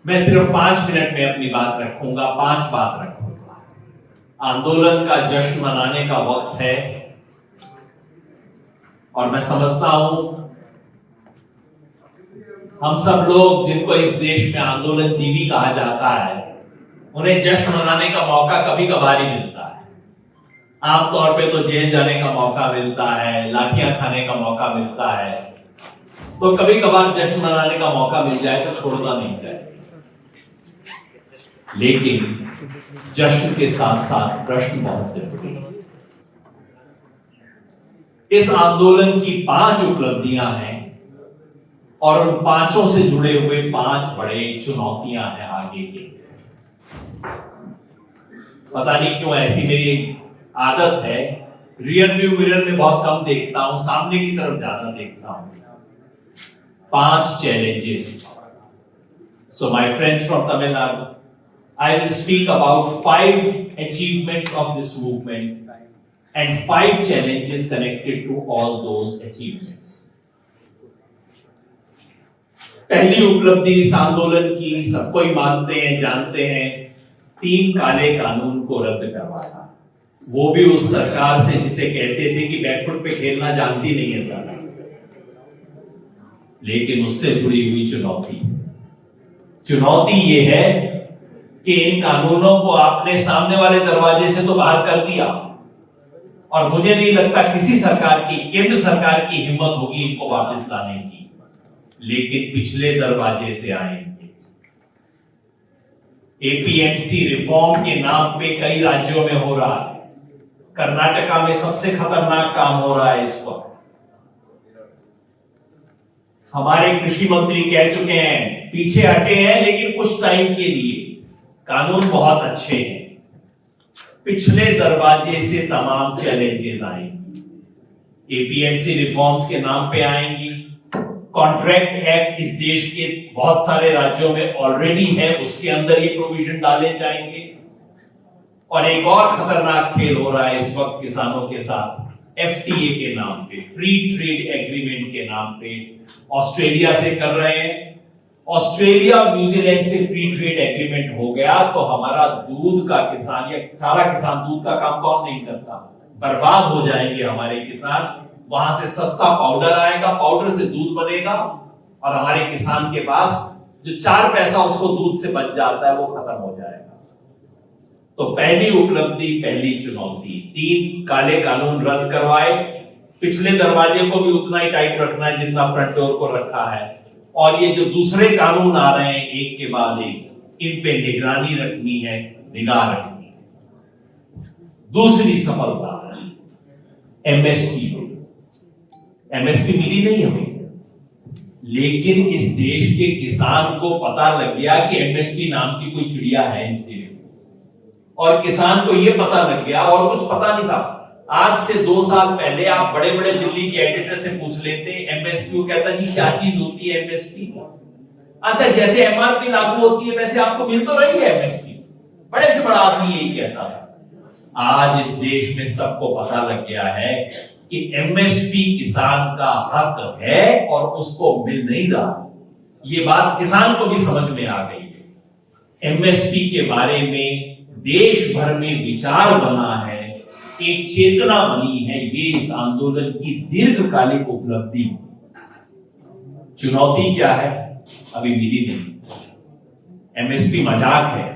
मैं सिर्फ 5 मिनट में अपनी बात रखूंगा, 5 बात रखूंगा। आंदोलन का जश्न मनाने का वक्त है और मैं समझता हूं हम सब लोग जिनको इस देश में आंदोलन जीवी कहा जाता है, उन्हें जश्न मनाने का मौका कभी कभार ही मिलता है। आमतौर पे तो जेल जाने का मौका मिलता है, लाठियां खाने का मौका मिलता है, तो कभी कभार जश्न मनाने का मौका मिल जाए तो छोड़ना नहीं चाहिए। लेकिन जश्न के साथ साथ प्रश्न बहुत जरूरी है। इस आंदोलन की 5 उपलब्धियां हैं और उन 5 से जुड़े हुए 5 बड़े चुनौतियां हैं आगे के। पता नहीं क्यों ऐसी मेरी आदत है, रियर व्यू मिरर में बहुत कम देखता हूं, सामने की तरफ ज्यादा देखता हूं। 5 challenges. So my friends from Tamil Nadu, I will speak about 5 achievements of this movement and 5 challenges connected to all those achievements. पहली उपलब्धि इस आंदोलन की सबको ही मानते हैं, जानते हैं, 3 काले कानून को रद्द करवाना। वो भी उस सरकार से जिसे कहते थे कि बैकफुट पे खेलना जानती नहीं है साला। लेकिन उससे जुड़ी हुई चुनौती ये है कि इन कानूनों को आपने सामने वाले दरवाजे से तो बाहर कर दिया और मुझे नहीं लगता किसी सरकार की, केंद्र सरकार की हिम्मत होगी इनको वापस लाने की, लेकिन पिछले दरवाजे से आएंगे। एपीएमसी रिफॉर्म के नाम पे कई राज्यों में हो रहा है। कर्नाटका में सबसे खतरनाक काम हो रहा है इस वक्त। हमारे कृषि मंत्री कह चुके हैं, पीछे हटे हैं लेकिन कुछ टाइम के लिए, कानून बहुत अच्छे हैं। पिछले दरवाजे से तमाम चैलेंजेस आएंगी। एपीएमसी रिफॉर्म्स के नाम पे आएंगी। कॉन्ट्रैक्ट एक्ट इस देश के बहुत सारे राज्यों में ऑलरेडी है, उसके अंदर ये प्रोविजन डाले जाएंगे। और एक और खतरनाक खेल हो रहा है इस वक्त किसानों के साथ, एफटीए के नाम पे, फ्री ट्रेड एग्रीमेंट के नाम पे। ऑस्ट्रेलिया से कर रहे हैं, ऑस्ट्रेलिया और न्यूजीलैंड से फ्री ट्रेड एग्रीमेंट हो गया तो हमारा दूध का किसान या सारा किसान, दूध का काम कौन नहीं करता, बर्बाद हो जाएंगे हमारे किसान। वहां से सस्ता पाउडर आएगा, पाउडर से दूध बनेगा और हमारे किसान के पास जो 4 पैसा उसको दूध से बच जाता है वो खत्म हो जाएगा। तो पहली उपलब्धि, पहली चुनौती, 3 काले कानून रद्द करवाए। पिछले दरवाजे को भी उतना ही टाइट रखना है जितना फ्रंट डोर को रखा है, और ये जो दूसरे कानून आ रहे हैं एक के बाद एक, इन पे निगरानी रखनी है, निगाह रखनी है। दूसरी सफलता, एमएसपी। एमएसपी मिली नहीं हमें, लेकिन इस देश के किसान को पता लग गया कि एमएसपी नाम की कोई चिड़िया है इस देश में, और किसान को यह पता लग गया और कुछ पता नहीं था। आज से 2 साल पहले आप बड़े बड़े दिल्ली के एडिटर से पूछ लेते, एमएसपी, वो कहता जी क्या चीज होती है एमएसपी? अच्छा, जैसे एमआरपी लागू होती है वैसे आपको मिल तो रही है एमएसपी। बड़े से बड़ा आदमी यही कहता था। आज इस देश में सबको पता लग गया है कि एमएसपी किसान का हक है और उसको मिल नहीं रहा। ये बात किसान को भी समझ में आ गई है। एमएसपी के बारे में देश भर में विचार बना है, एक चेतना बनी है। ये इस आंदोलन की दीर्घकालिक उपलब्धि। चुनौती क्या है? अभी मिली नहीं। एमएसपी मजाक है,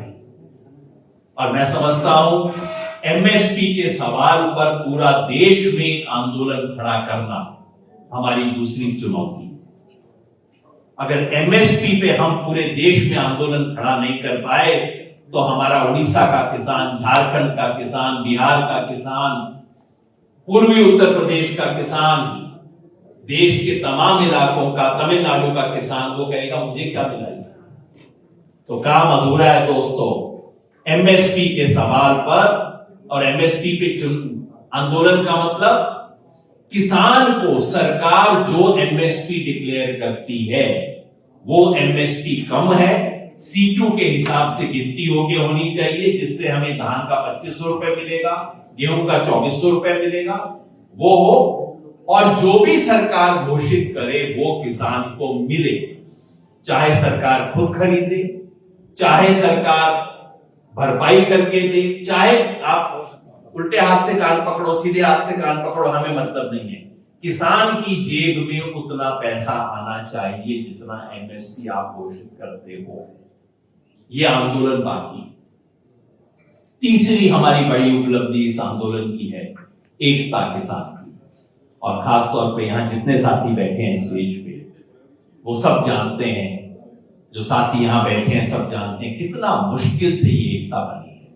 और मैं समझता हूं एमएसपी के सवाल पर पूरा देश में आंदोलन खड़ा करना हमारी दूसरी चुनौती। अगर एमएसपी पे हम पूरे देश में आंदोलन खड़ा नहीं कर पाए तो हमारा उड़ीसा का किसान, झारखंड का किसान, बिहार का किसान, पूर्वी उत्तर प्रदेश का किसान, देश के तमाम इलाकों का, तमिलनाडु का किसान, वो कहेगा मुझे क्या मिला इससे? तो काम अधूरा है दोस्तों। एमएसपी के सवाल पर और एमएसपी पे आंदोलन का मतलब किसान को सरकार जो एमएसपी डिक्लेयर करती है वो एमएसपी कम है, C2 के हिसाब से गिनती होनी चाहिए, जिससे हमें धान का 2500 रुपए मिलेगा, गेहूं का 2400 रुपए मिलेगा, वो हो। और जो भी सरकार घोषित करे वो किसान को मिले, चाहे सरकार खुद खरीदे, चाहे सरकार भरपाई करके दे, चाहे आप उल्टे हाथ से कान पकड़ो, सीधे हाथ से कान पकड़ो, हमें मतलब नहीं है। किसान की जेब में उतना पैसा आना चाहिए जितना एमएसपी आप घोषित करते हो। यह आंदोलन बाकी। तीसरी हमारी बड़ी उपलब्धि इस आंदोलन की है एकता के साथ की, और खासतौर पे यहां जितने साथी बैठे हैं स्टेज पे, वो सब जानते हैं, जो साथी यहां बैठे हैं सब जानते हैं कितना मुश्किल से ये एकता बनी है।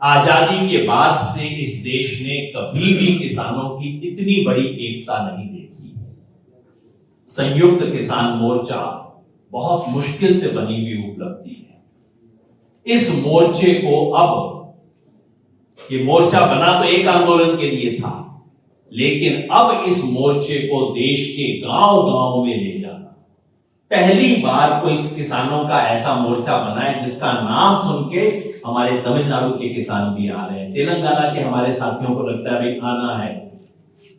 आजादी के बाद से इस देश ने कभी भी किसानों की इतनी बड़ी एकता नहीं देखी। संयुक्त किसान मोर्चा बहुत मुश्किल से बनी हुई उपलब्धि है। इस मोर्चे को, अब ये मोर्चा बना तो एक आंदोलन के लिए था, लेकिन अब इस मोर्चे को देश के गांव-गांव में ले जाना, पहली बार कोई किसानों का ऐसा मोर्चा बना है जिसका नाम सुन के हमारे तमिलनाडु के किसान भी आ रहे हैं, तेलंगाना के हमारे साथियों को लगता है भाई आना है,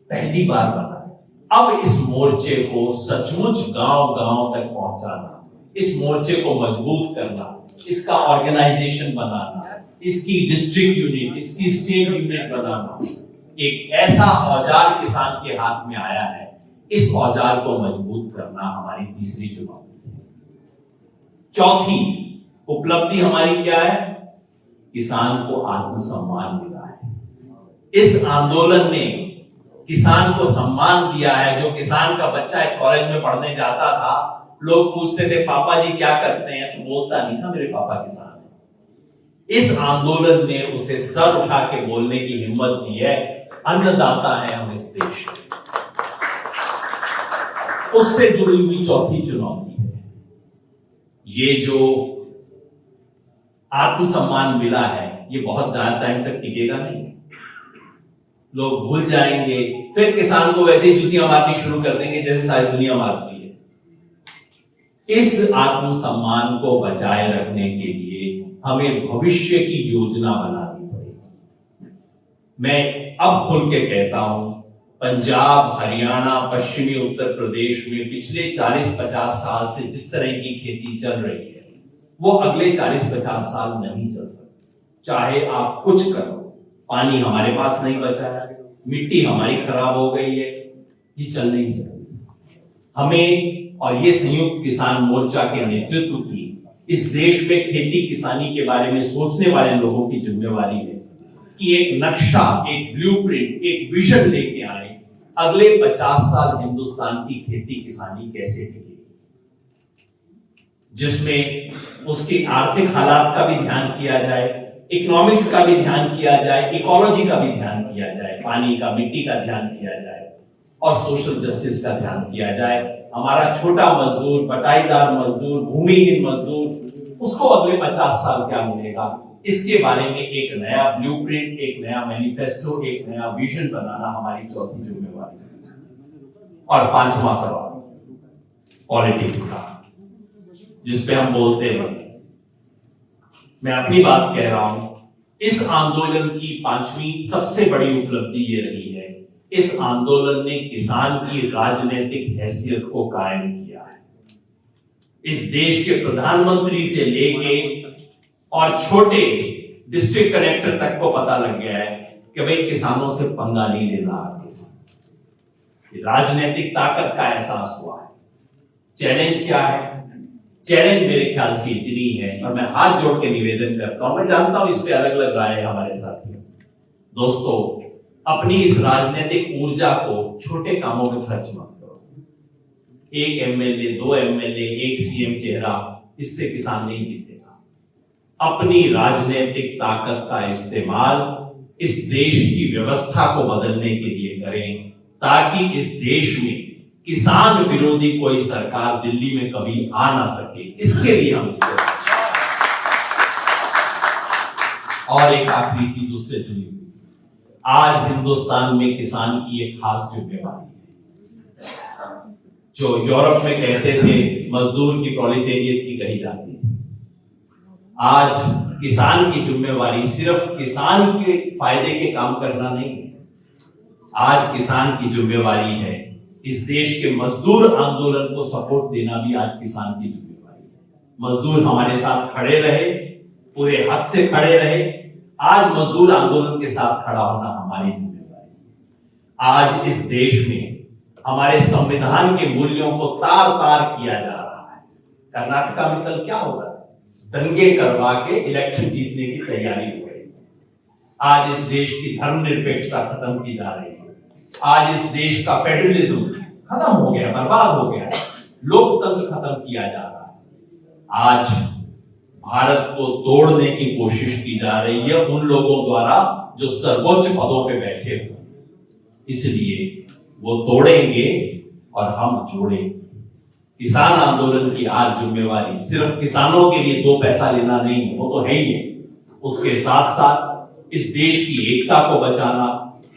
पहली बार बना है। अब इस मोर्चे को सचमुच गांव-गांव तक पहुंचाना, इस मोर्चे को मजबूत करना, इसका ऑर्गेनाइजेशन बनाना, इसकी डिस्ट्रिक्ट यूनिट, इसकी स्टेट यूनिट बनाना, एक ऐसा औजार किसान के हाथ में आया है। इस औजार को मजबूत करना हमारी तीसरी चुनौती है। चौथी उपलब्धि हमारी क्या है? किसान को आत्मसम्मान मिला है। इस आंदोलन ने किसान को सम्मान दिया है। जो किसान का बच्चा एक कॉलेज में पढ़ने जाता था, लोग पूछते थे पापा जी क्या करते हैं, तो बोलता नहीं था मेरे पापा किसान है। इस आंदोलन ने उसे सर उठा के बोलने की हिम्मत दी है, अन्नदाता है हम इस देश में। उससे जुड़ी हुई चौथी चुनौती है, ये जो आत्मसम्मान मिला है, ये बहुत ज्यादा टाइम तक टिकेगा नहीं। लोग भूल जाएंगे, फिर किसान को वैसे ही जुतियां मारनी शुरू कर देंगे जैसे सारी दुनिया मारती है। इस आत्मसम्मान को बचाए रखने के लिए हमें भविष्य की योजना बनानी पड़ेगी। मैं अब खुल के कहता हूं, पंजाब, हरियाणा, पश्चिमी उत्तर प्रदेश में पिछले 40-50 साल से जिस तरह की खेती चल रही है, वो अगले 40-50 साल नहीं चल सकती। चाहे आप कुछ करो, पानी हमारे पास नहीं बचा है, मिट्टी हमारी खराब हो गई है, ये चल नहीं सकती। हमें, और ये संयुक्त किसान मोर्चा के नेतृत्व की, इस देश में खेती किसानी के बारे में सोचने वाले लोगों की जिम्मेवारी है कि एक नक्शा, एक ब्लूप्रिंट, एक विजन लेके आए, अगले 50 साल हिंदुस्तान की खेती किसानी कैसे टिकेगी, जिसमें उसकी आर्थिक हालात का भी ध्यान किया जाए, इकोनॉमिक्स का भी ध्यान किया जाए, इकोलॉजी का भी ध्यान किया जाए, पानी का, मिट्टी का ध्यान किया जाए, और सोशल जस्टिस का ध्यान किया जाए। हमारा छोटा मजदूर, बटाईदार मजदूर, भूमिहीन मजदूर, उसको अगले 50 साल क्या मिलेगा, इसके बारे में एक नया ब्लूप्रिंट, एक नया मैनिफेस्टो, एक नया विजन बनाना हमारी चौथी जिम्मेवारी है। और पांचवा सवाल पॉलिटिक्स का, जिसपे हम बोलते हैं, मैं अपनी बात कह रहा हूं, इस आंदोलन की पांचवी सबसे बड़ी उपलब्धि ये रही है, इस आंदोलन ने किसान की राजनीतिक हैसियत को कायम किया है। इस देश के प्रधानमंत्री से लेके और छोटे डिस्ट्रिक्ट कलेक्टर तक को पता लग गया है कि भाई किसानों से पंगा नहीं लेना आपके साथ। राजनीतिक ताकत का एहसास हुआ है। चैलेंज क्या है? चैलेंज मेरे ख्याल से इतनी है, और मैं हाथ जोड़ के निवेदन करता हूं, मैं जानता हूं इस पे अलग अलग राय है हमारे साथियों। दोस्तों, अपनी इस राजनीतिक ऊर्जा को छोटे कामों में खर्च मत करो। एक एमएलए, 2 एमएलए, एक सीएम चेहरा, इससे किसान नहीं जीतेगा। अपनी राजनीतिक ताकत का इस्तेमाल इस देश की व्यवस्था को बदलने के लिए करें, ताकि इस देश में किसान विरोधी कोई सरकार दिल्ली में कभी आ ना सके। इसके लिए हम इस्तेमाल। और एक आखिरी चीज उससे जुड़ी हुई, आज हिंदुस्तान में किसान की एक खास जिम्मेवारी है। जो यूरोप में कहते थे मजदूर की प्रोलेटेरियत की कही जाती थी, आज किसान की जिम्मेवारी सिर्फ किसान के फायदे के काम करना नहीं है। आज किसान की जिम्मेवारी है इस देश के मजदूर आंदोलन को सपोर्ट देना, भी आज किसान की जिम्मेवारी है। मजदूर हमारे साथ खड़े रहे, पूरे हक से खड़े रहे। आज मजदूर आंदोलन के साथ खड़ा होना हमारी जिम्मेदारी। आज इस देश में हमारे संविधान के मूल्यों को तार तार किया जा रहा है। कर्नाटका में कल क्या होगा? दंगे करवा के इलेक्शन जीतने की तैयारी हो रही है। आज इस देश की धर्मनिरपेक्षता खत्म की जा रही है। आज इस देश का फेडरलिज्म खत्म हो गया, बर्बाद हो गया, लोकतंत्र खत्म किया जा रहा है। आज भारत को तोड़ने की कोशिश की जा रही है उन लोगों द्वारा जो सर्वोच्च पदों पे बैठे हुए। इसलिए वो तोड़ेंगे और हम जोड़ेंगे। किसान आंदोलन की आज जिम्मेवारी सिर्फ किसानों के लिए 2 पैसा लेना नहीं है, वो तो है ही है। उसके साथ साथ इस देश की एकता को बचाना,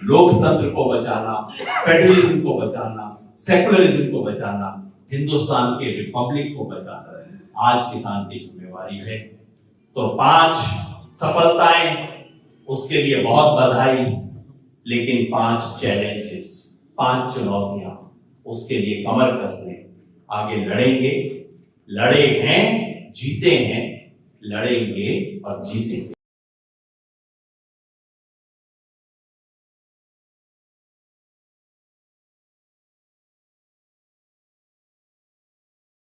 लोकतंत्र को बचाना, फेडरलिज्म को बचाना, सेकुलरिज्म को बचाना, हिंदुस्तान के रिपब्लिक को बचाना आज किसान की जिम्मेवारी है। तो 5 सफलताएं, उसके लिए बहुत बधाई, लेकिन 5 चैलेंजेस, 5 चुनौतियां, उसके लिए कमर कस लें। आगे लड़ेंगे, लड़े हैं, जीते हैं, लड़ेंगे और जीतेंगे।